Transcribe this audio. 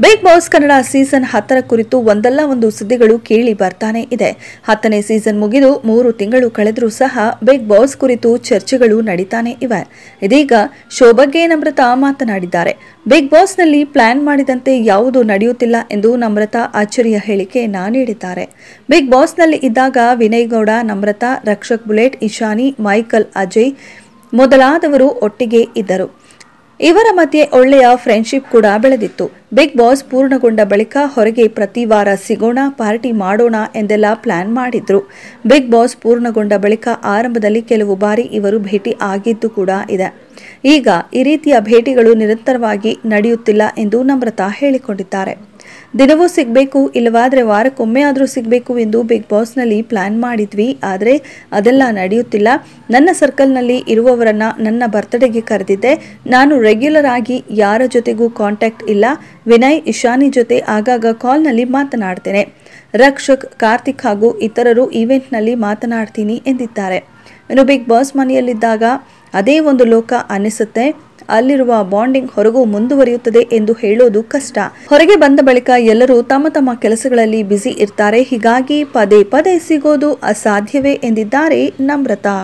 Big boss Kannada season 10 ಕುರಿತು ಒಂದಲ್ಲ ಒಂದು ಸುದ್ದಿಗಳು ಕೇಳಿ ಬರ್ತಾನೆ ಇದೆ. 10ನೇ ಸೀಸನ್ ಮುಗಿದು 3 ತಿಂಗಳು ಕಳೆದರೂ ಸಹ ಬಿಗ್ ಬಾಸ್ ಕುರಿತು ಚರ್ಚೆಗಳು ನಡೀತಾನೆ ಇವೆ. ಇದೀಗ ಶೋ ಬಗ್ಗೆ ನಮ್ರತಾ ಮಾತನಾಡಿದ್ದಾರೆ. ಬಿಗ್ ಬಾಸ್ನಲ್ಲಿ ಪ್ಲಾನ್ ಮಾಡಿದಂತೆ ಯಾವುದೂ ನಡೆಯುತ್ತಿಲ್ಲ ಎಂದು ನಮ್ರತಾ ಅಚ್ಚರಿಯ ಹೇಳಿಕೆಯನ್ನ ನೀಡಿದ್ದಾರೆ. ಬಿಗ್ ಬಾಸ್ನಲ್ಲಿ ಇದ್ದಾಗ ವಿನಯ್ ಗೌಡ, ನಮ್ರತಾ, ರಕ್ಷಕ್ ಬುಲೆಟ್, ಇಶಾನಿ, ಮೈಕಲ್, ಅಜಯ್ ಮೊದಲಾದವರು ಒಟ್ಟಿಗೆ ಇದ್ದರು. ಇವರ ಮಧ್ಯೆ ಒಳ್ಳೆಯ ಫ್ರೆಂಡ್ಶಿಪ್ ಕೂಡ ಬೆಳೆದಿತ್ತು. ಬಿಗ್ ಬಾಸ್ ಪೂರ್ಣಗೊಂಡ ಬಳಿಕ ಹೊರಗೆ ಪ್ರತಿ ವಾರ ಸಿಗೋಣ, ಪಾರ್ಟಿ ಮಾಡೋಣ ಎಂದೆಲ್ಲ ಪ್ಲಾನ್ ಮಾಡಿದ್ರು. ಬಿಗ್ ಬಾಸ್ ಪೂರ್ಣಗೊಂಡ ಬಳಿಕ ಆರಂಭದಲ್ಲಿ ಕೆಲವು ಬಾರಿ ಇವರು ಭೇಟಿ ಆಗಿದ್ದು ಕೂಡ ಇದೆ. ಈಗ ಈ ರೀತಿಯ ಭೇಟಿಗಳು ನಿರಂತರವಾಗಿ ನಡೆಯುತ್ತಿಲ್ಲ ಎಂದು ನಮ್ರತಾ ಹೇಳಿಕೊಂಡಿದ್ದಾರೆ. ದಿನವೂ ಸಿಗಬೇಕು, ಇಲ್ಲವಾದ್ರೆ ವಾರಕ್ಕೊಮ್ಮೆ ಆದರೂ ಸಿಗಬೇಕು ಎಂದು ಬಿಗ್ ಬಾಸ್ನಲ್ಲಿ ಪ್ಲಾನ್ ಮಾಡಿದ್ವಿ. ಆದರೆ ಅದೆಲ್ಲ ನಡೆಯುತ್ತಿಲ್ಲ. ನನ್ನ ಸರ್ಕಲ್ನಲ್ಲಿ ಇರುವವರನ್ನ ನನ್ನ ಬರ್ತ್ಡೇಗೆ ಕರೆದಿದ್ದೆ. ನಾನು ರೆಗ್ಯುಲರ್ ಆಗಿ ಯಾರ ಜೊತೆಗೂ ಕಾಂಟ್ಯಾಕ್ಟ್ ಇಲ್ಲ. ವಿನಯ್, ಇಶಾನಿ ಜೊತೆ ಆಗಾಗ ಕಾಲ್ನಲ್ಲಿ ಮಾತನಾಡ್ತೇನೆ. ರಕ್ಷಕ್, ಕಾರ್ತಿಕ್ ಹಾಗೂ ಇತರರು ಈವೆಂಟ್ನಲ್ಲಿ ಮಾತನಾಡ್ತೀನಿ ಎಂದಿದ್ದಾರೆ. ಇನ್ನು ಬಿಗ್ ಬಾಸ್ ಮನೆಯಲ್ಲಿದ್ದಾಗ ಅದೇ ಒಂದು ಲೋಕ ಅನ್ನಿಸುತ್ತೆ. ಅಲ್ಲಿರುವ ಬಾಂಡಿಂಗ್ ಹೊರಗೂ ಮುಂದುವರಿಯುತ್ತದೆ ಎಂದು ಹೇಳೋದು ಕಷ್ಟ. ಹೊರಗೆ ಬಂದ ಬಳಿಕ ಎಲ್ಲರೂ ತಮ್ಮ ತಮ್ಮ ಕೆಲಸಗಳಲ್ಲಿ ಬ್ಯುಸಿ ಇರ್ತಾರೆ. ಹೀಗಾಗಿ ಪದೇ ಪದೇ ಸಿಗೋದು ಅಸಾಧ್ಯವೇ ಎಂದಿದ್ದಾರೆ ನಮ್ರತಾ.